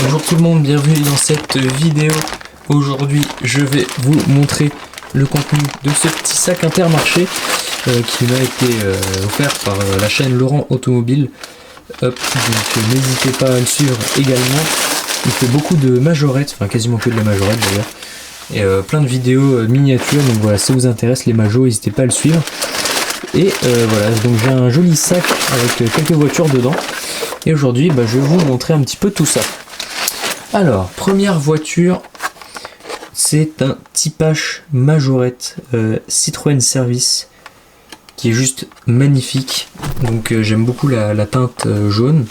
Bonjour tout le monde, bienvenue dans cette vidéo. Aujourd'hui je vais vous montrer le contenu de ce petit sac Intermarché qui m'a été offert par la chaîne Laurent Automobile. Hop, donc n'hésitez pas à le suivre également. Il fait beaucoup de majorettes, enfin quasiment que de la majorette d'ailleurs. Et plein de vidéos miniatures, donc voilà, si ça vous intéresse les majos, n'hésitez pas à le suivre. Et voilà, donc j'ai un joli sac avec quelques voitures dedans. Et aujourd'hui, je vais vous montrer un petit peu tout ça. Alors, première voiture, c'est un Type-H majorette Citroën Service qui est juste magnifique. Donc j'aime beaucoup la teinte jaune.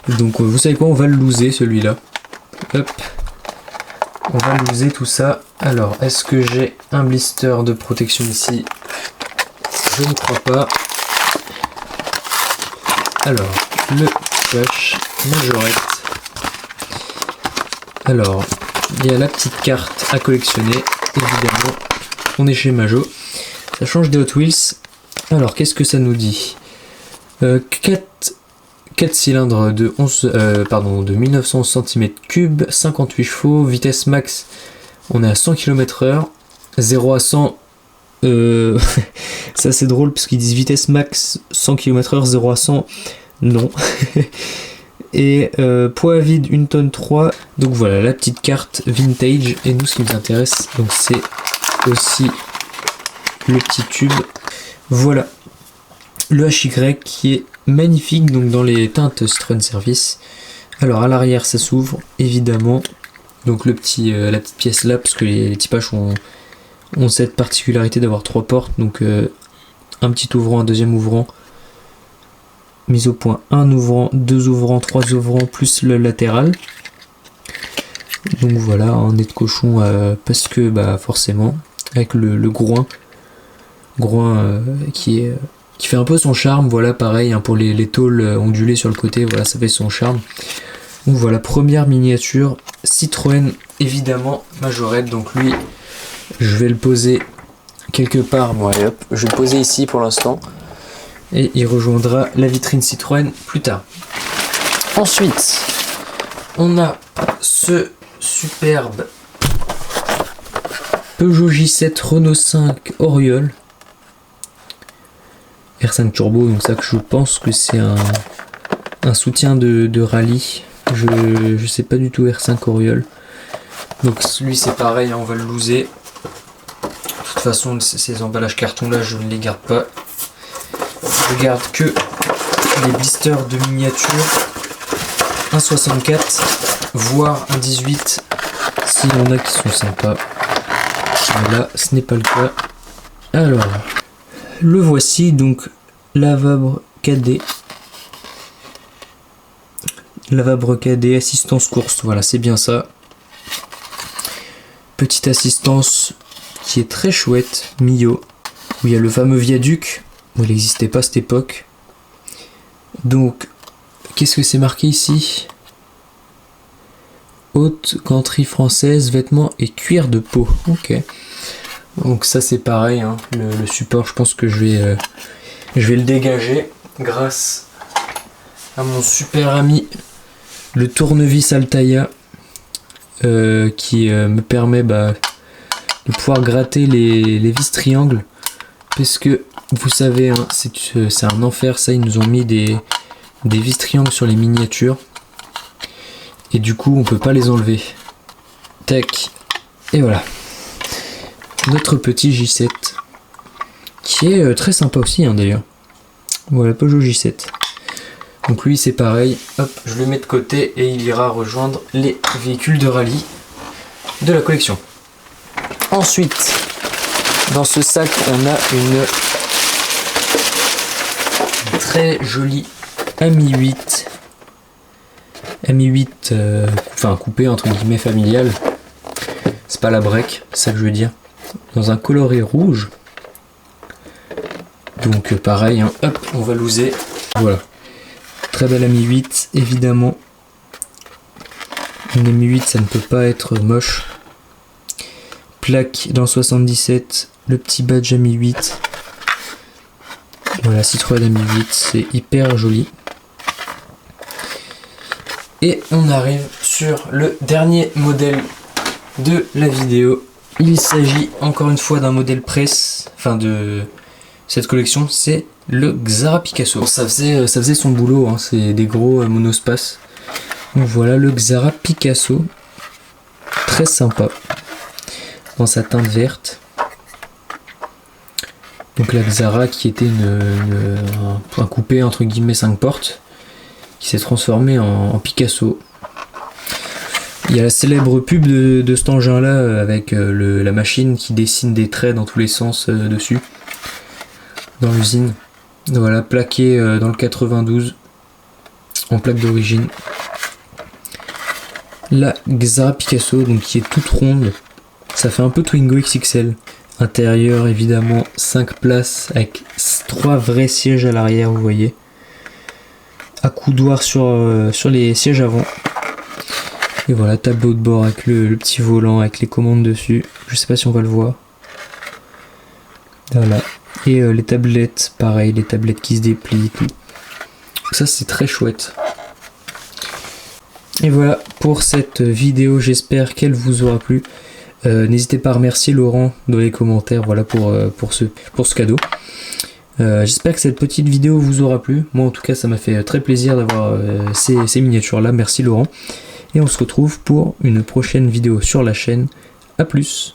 Donc vous savez quoi, on va le loser celui-là. Hop, on va loser tout ça. Alors, est-ce que j'ai un blister de protection ici? Je ne crois pas. Alors, le Type-H majorette. Alors, il y a la petite carte à collectionner, évidemment. On est chez Majo. Ça change des Hot Wheels. Alors, qu'est-ce que ça nous dit? 4 cylindres de 1900 cm3, 58 chevaux, vitesse max, on est à 100 km/h, 0 à 100. Ça c'est drôle parce qu'ils disent vitesse max 100 km/h, 0 à 100, non. Et poids vide 1 tonne 3. Donc voilà la petite carte vintage. Et nous, ce qui nous intéresse, donc c'est aussi le petit tube. Voilà le HY qui est magnifique, donc dans les teintes Citroën Service. Alors à l'arrière ça s'ouvre évidemment, donc la petite pièce là, parce que les Type-H ont cette particularité d'avoir 3 portes, donc un petit ouvrant, un deuxième ouvrant, mise au point, un ouvrant, 2 ouvrants, 3 ouvrants, plus le latéral. Donc voilà, un nez de cochon parce que forcément avec le groin qui fait un peu son charme. Voilà, pareil pour les tôles ondulées sur le côté, voilà, ça fait son charme. Donc voilà, première miniature Citroën évidemment majorette. Donc lui, je vais le poser quelque part. Bon allez hop, je vais le poser ici pour l'instant. Et il rejoindra la vitrine Citroën plus tard. Ensuite, on a ce superbe Peugeot J7 Renault 5 Oriole R5 Turbo, donc ça que je pense que c'est un soutien de rallye. Je sais pas du tout R5 Oriole. Donc lui c'est pareil, on va le loser. De toute façon ces emballages carton là je ne les garde pas. Je garde que les blisters de miniature 1,64 voire 1,18 s'il y en a qui sont sympas. Mais là ce n'est pas le cas. Alors le voici, donc Lavabre cadet. Lavabre cadet, assistance course, voilà c'est bien ça. Petite assistance qui est très chouette, Mio, où il y a le fameux viaduc. Bon, il n'existait pas à cette époque. Donc, qu'est-ce que c'est marqué ici? Haute ganterie française, vêtements et cuir de peau. Ok. Donc ça c'est pareil, hein. Le support, je pense que je vais le dégager grâce à mon super ami le tournevis Altaïa qui me permet de pouvoir gratter les vis triangles, parce que vous savez, hein, c'est un enfer ça. Ils nous ont mis des vis triangles sur les miniatures et du coup on peut pas les enlever. Tac, et voilà notre petit J7 qui est très sympa aussi, hein, d'ailleurs. Voilà, Peugeot J7. Donc lui c'est pareil, hop, je le mets de côté et il ira rejoindre les véhicules de rallye de la collection. Ensuite, dans ce sac, on a une très jolie Ami 8. Ami 8, enfin coupé entre guillemets familial. C'est pas la break, c'est ça que je veux dire. Dans un coloris rouge. Donc pareil, hein, hop, on va loser. Voilà. Très belle Ami 8, évidemment. Une Ami 8, ça ne peut pas être moche. Plaque dans 77, le petit badge Ami 8. Voilà, Citroën Ami 8, c'est hyper joli. Et on arrive sur le dernier modèle de la vidéo. Il s'agit encore une fois d'un modèle presse, enfin de cette collection, c'est le Xara Picasso. Ça faisait son boulot, hein, c'est des gros monospaces. Donc voilà le Xara Picasso, très sympa, dans sa teinte verte. Donc la Xara qui était un coupé entre guillemets 5 portes, qui s'est transformé en Picasso. Il y a la célèbre pub de cet engin là avec la machine qui dessine des traits dans tous les sens dessus, dans l'usine. Voilà, plaqué dans le 92 en plaque d'origine. La Xara Picasso, donc qui est toute ronde, ça fait un peu Twingo XXL. Intérieur évidemment 5 places avec 3 vrais sièges à l'arrière, vous voyez. Accoudoir sur les sièges avant. Et voilà, tableau de bord avec le petit volant avec les commandes dessus. Je sais pas si on va le voir. Voilà. Et les tablettes, pareil, les tablettes qui se déplient, tout. Ça c'est très chouette. Et voilà pour cette vidéo, j'espère qu'elle vous aura plu. N'hésitez pas à remercier Laurent dans les commentaires, voilà pour ce cadeau. J'espère que cette petite vidéo vous aura plu. Moi en tout cas ça m'a fait très plaisir d'avoir ces miniatures là. Merci Laurent. Et on se retrouve pour une prochaine vidéo sur la chaîne. A plus.